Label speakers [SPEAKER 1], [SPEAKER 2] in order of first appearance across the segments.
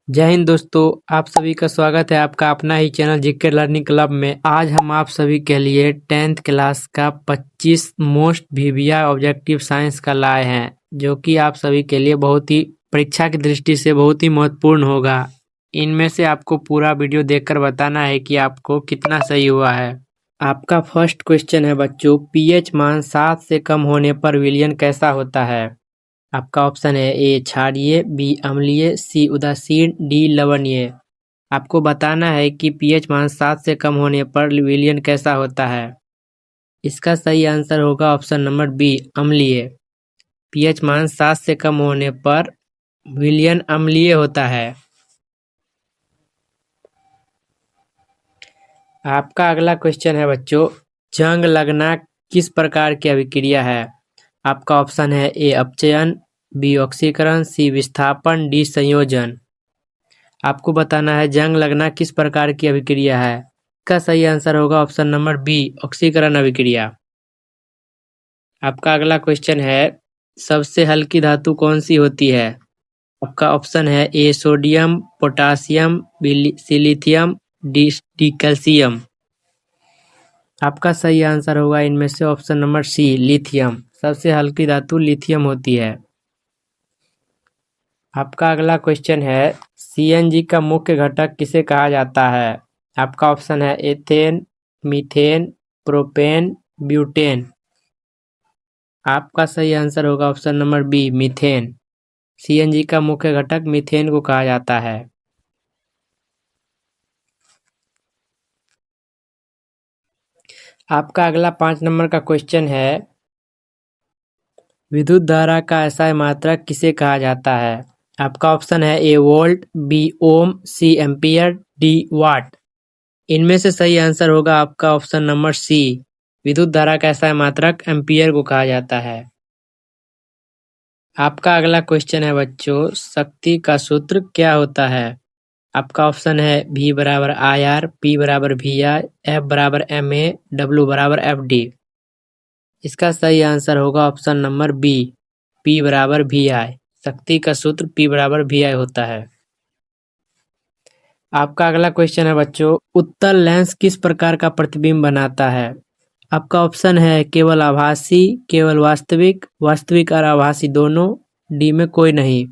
[SPEAKER 1] जय हिंद दोस्तों। आप सभी का स्वागत है आपका अपना ही चैनल जीके लर्निंग क्लब में। आज हम आप सभी के लिए 10th क्लास का 25 मोस्ट वीविया ऑब्जेक्टिव साइंस का लाए हैं, जो कि आप सभी के लिए बहुत ही परीक्षा की दृष्टि से बहुत ही महत्वपूर्ण होगा। इनमें से आपको पूरा वीडियो देखकर बताना है कि आपको कितना सही हुआ है। आपका फर्स्ट क्वेश्चन है बच्चों, पीएच मान 7 से कम होने पर विलयन कैसा होता है? आपका ऑप्शन है ए क्षारीय, बी अम्लीय, सी उदासीन, डी लवणीय। आपको बताना है कि पीएच मान 7 से कम होने पर विलयन कैसा होता है। इसका सही आंसर होगा ऑप्शन नंबर बी अम्लीय। पीएच मान 7 से कम होने पर विलयन अम्लीय होता है। आपका अगला क्वेश्चन है बच्चों, जंग लगना किस प्रकार की अभिक्रिया है? आपका ऑप्शन है ए अपचयन, बी ऑक्सीकरण, सी विस्थापन, डी संयोजन। आपको बताना है जंग लगना किस प्रकार की अभिक्रिया है। इसका सही आंसर होगा ऑप्शन नंबर बी ऑक्सीकरण अभिक्रिया। आपका अगला क्वेश्चन है, सबसे हल्की धातु कौन सी होती है? आपका ऑप्शन है A sodium, potassium, C lithium, D calcium. आपका सही आंसर होगा इनमें से ऑप्शन नंबर सी लिथियम। सबसे हल्की धातु लिथियम होती है। आपका अगला क्वेश्चन है, सीएनजी का मुख्य घटक किसे कहा जाता है? आपका ऑप्शन है एथेन, मीथेन, प्रोपेन, ब्यूटेन। आपका सही आंसर होगा option number B methane. CNG का मुख्य घटक मीथेन को कहा जाता है। आपका अगला 5 नंबर का क्वेश्चन है, विद्युत धारा का एसआई मात्रक किसे कहा जाता है? आपका ऑप्शन है ए वोल्ट, बी ओम, सी एम्पियर, डी वाट। इनमें से सही आंसर होगा आपका ऑप्शन नंबर सी। विद्युत धारा का एसआई मात्रक एम्पियर को कहा जाता है। आपका अगला क्वेश्चन है बच्चों, शक्ति का सूत्र क्या होता है? आपका ऑप्शन है V बराबर IR, P बराबर VI, F बराबर MA, W बराबर FD। इसका सही आंसर होगा ऑप्शन नंबर बी P बराबर VI। शक्ति का सूत्र P बराबर VI होता है। आपका अगला क्वेश्चन है बच्चों, उत्तल लेंस किस प्रकार का प्रतिबिंब बनाता है? आपका ऑप्शन है केवल आभासी, केवल वास्तविक, वास्तविक और आभासी दोनों, डी में कोई नहीं।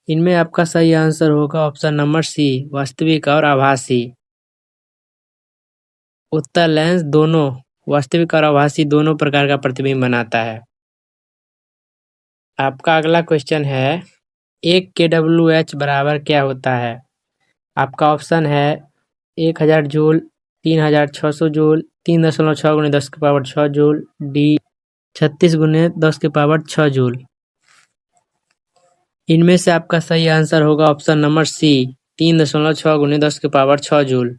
[SPEAKER 1] इनमें आपका सही आंसर होगा ऑप्शन नंबर सी वास्तविक और आभासी। उत्तल लेंस दोनों वास्तविक और आभासी दोनों प्रकार का प्रतिबिंब बनाता है। आपका अगला क्वेश्चन है, एक kWh बराबर क्या होता है? आपका ऑप्शन है 1000 जूल, 3600 जूल, 3.6 गुणे 10 की पावर 6 जूल, डी 36 गुणे 10 की पावर 6 जूल। इनमें से आपका सही आंसर होगा ऑप्शन नंबर सी 3.6 गुणे 10 की पावर 6 जूल।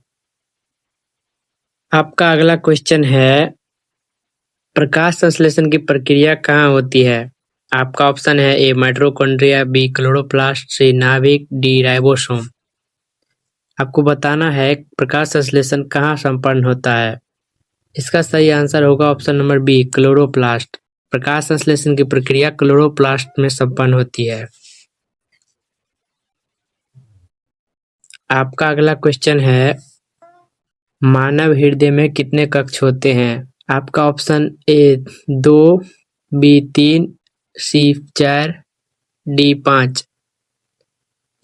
[SPEAKER 1] आपका अगला क्वेश्चन है, प्रकाश संश्लेषण की प्रक्रिया कहाँ होती है? आपका ऑप्शन है ए माइटोकॉन्ड्रिया, बी क्लोरोप्लास्ट, सी नाभिक, डी राइबोसोम। आपको बताना है प्रकाश संश्लेषण कहाँ संपन्न होता है। इसका सही आंसर होगा ऑप्शन नंबर बी क्लोरोप्लास्ट। प्रकाश संश्लेषण की प्रक्रिया क्लोरोप्लास्ट में संपन्न होती है। आपका अगला क्वेश्चन है, मानव हृदय में कितने कक्ष होते हैं? आपका option A 2, B 3, C 4, D 5।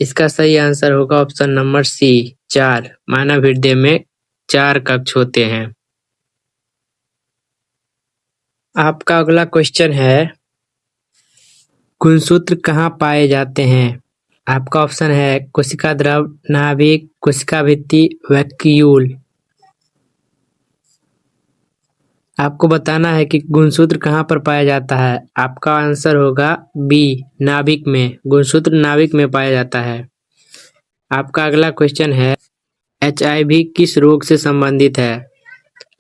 [SPEAKER 1] इसका सही आंसर होगा ऑप्शन नंबर सी 4। मानव हृदय में 4 कक्ष होते हैं। आपका अगला क्वेश्चन है, गुणसूत्र कहाँ पाए जाते हैं? आपका ऑप्शन है कोशिका द्रव, नाभिक, कोशिका भित्ति, वैक्यूल। आपको बताना है कि गुणसूत्र कहाँ पर पाया जाता है। आपका आंसर होगा बी नाभिक में। गुणसूत्र नाभिक में पाया जाता है। आपका अगला क्वेश्चन है, HIV किस रोग से संबंधित है?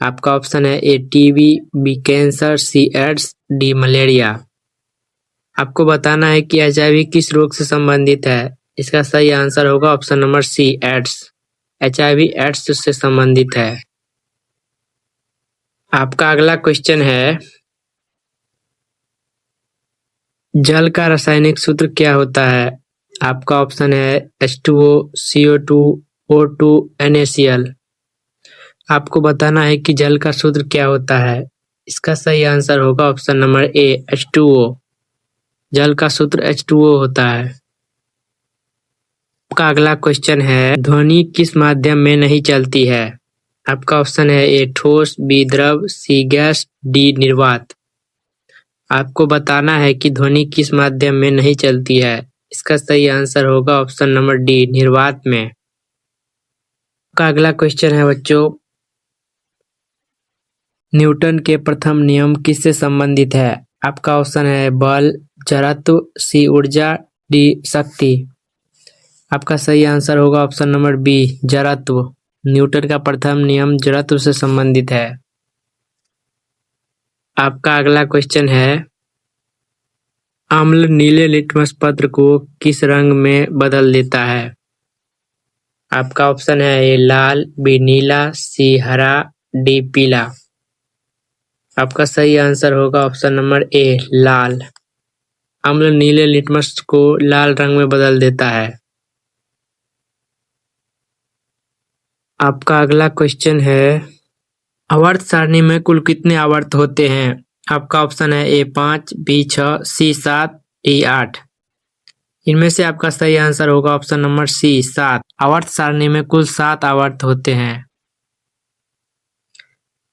[SPEAKER 1] आपका ऑप्शन है ए टीबी, बी कैंसर, सी एड्स, डी मलेरिया। आपको बताना है कि HIV किस रोग से संबंधित है। इसका सही आंसर होगा option number C AIDS. HIV AIDS से संबंधित है। आपका अगला क्वेश्चन है, जल का रासायनिक सूत्र क्या होता है? आपका ऑप्शन है H2O, CO2, O2, NaCl। आपको बताना है कि जल का सूत्र क्या होता है। इसका सही आंसर होगा ऑप्शन नंबर ए, H2O। जल का सूत्र H2O होता है। आपका अगला क्वेश्चन है, ध्वनि किस माध्यम में नहीं चलती है। आपका ऑप्शन है ए ठोस, बी द्रव, सी गैस, डी निर्वात। आपको बताना है कि ध्वनि किस माध्यम में नहीं चलती है। इसका सही आंसर होगा ऑप्शन नंबर डी, निर्वात में। आपका अगला क्वेश्चन है बच्चों, न्यूटन के प्रथम नियम किससे संबंधित है। आपका ऑप्शन है बल, जड़त्व, सी ऊर्जा, डी शक्ति। आपका सही आंसर होगा ऑप्शन नंबर बी, जड़त्व। न्यूटन का प्रथम नियम जड़त्व से संबंधित है। आपका अगला क्वेश्चन है, अम्ल नीले लिटमस पत्र को किस रंग में बदल देता है। आपका ऑप्शन है ए लाल, बी नीला, सी हरा, डी पीला। आपका सही आंसर होगा ऑप्शन नंबर ए, लाल। अम्ल नीले लिटमस को लाल रंग में बदल देता है। आपका अगला क्वेश्चन है, आवर्त सारणी में कुल कितने आवर्त होते हैं। आपका ऑप्शन है ए 5, बी 6, सी 7, डी 8। इनमें से आपका सही आंसर होगा ऑप्शन नंबर सी, 7। आवर्त सारणी में कुल 7 आवर्त होते हैं।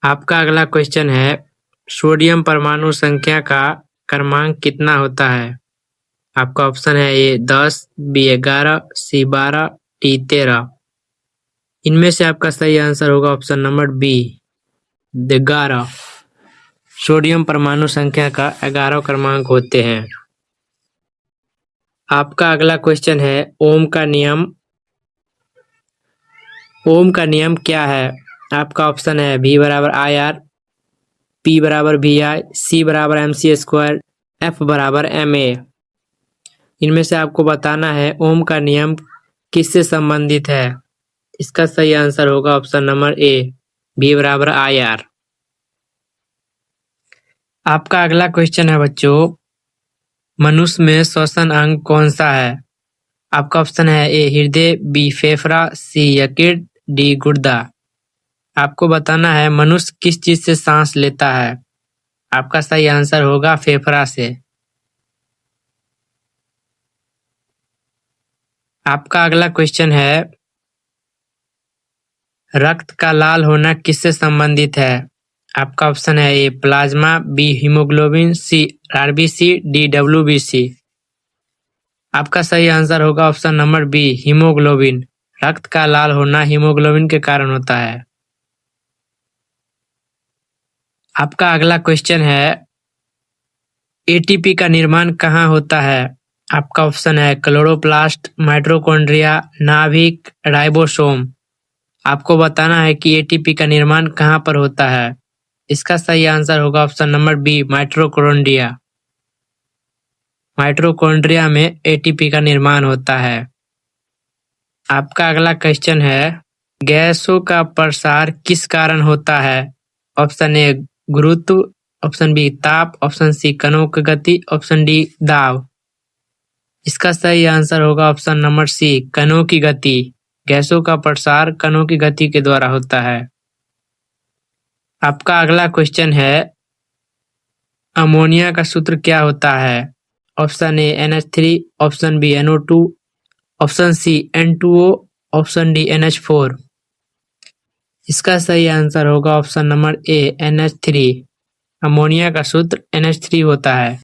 [SPEAKER 1] आपका अगला क्वेश्चन है, सोडियम परमाणु संख्या का क्रमांक कितना होता है। आपका ऑप्शन है ए 10, बी 11, सी 12, डी 13। इनमें से आपका सही आंसर होगा ऑप्शन नंबर बी, 11। सोडियम परमाणु संख्या का 11 क्रमांक होते हैं। आपका अगला क्वेश्चन है, ओम का नियम क्या है। आपका ऑप्शन है V बराबर IR, P बराबर VI, C बराबर MC स्क्वायर, F बराबर MA। इनमें से आपको बताना है ओम का नियम किससे संबंधित है। इसका सही आंसर होगा ऑप्शन नंबर ए, V बराबर IR। आपका अगला क्वेश्चन है बच्चों, मनुष्य में श्वसन अंग कौन सा है। आपका ऑप्शन है ए हृदय, बी फेफड़ा, सी यकृत, डी गुर्दा। आपको बताना है मनुष्य किस चीज से सांस लेता है। आपका सही आंसर होगा फेफड़ा से। आपका अगला क्वेश्चन है, रक्त का लाल होना किससे संबंधित है। आपका ऑप्शन है ए प्लाज्मा, बी हीमोग्लोबिन, सी आरबीसी, डी डब्ल्यूबीसी। आपका सही आंसर होगा ऑप्शन नंबर बी, हीमोग्लोबिन। रक्त का लाल होना हीमोग्लोबिन के कारण होता है। आपका अगला क्वेश्चन है, एटीपी का निर्माण कहाँ होता है। आपका ऑप्शन है क्लोरोप्लास्ट, माइटोकॉन्ड्रिया, नाभिक, राइबोसोम। आपको बताना है कि एटीपी का निर्माण कहाँ पर होता है। इसका सही आंसर होगा option number B, mitochondria. Mitochondria में एटीपी का निर्माण होता है। आपका अगला क्वेश्चन है, गैसों का प्रसार किस कारण होता है। ऑप्शन ए गुरुत्व, ऑप्शन बी ताप, ऑप्शन सी कणों की गति, ऑप्शन डी दाब। इसका सही आंसर होगा ऑप्शन नंबर सी, कणों की गति। गैसों का प्रसार कणों की गति के द्वारा होता है। आपका अगला क्वेश्चन है, अमोनिया का सूत्र क्या होता है। Option A NH3, option B NO2, option C N2O, option D NH4। इसका सही आंसर होगा option number A, NH3। Ammonia का सूत्र NH3 होता है।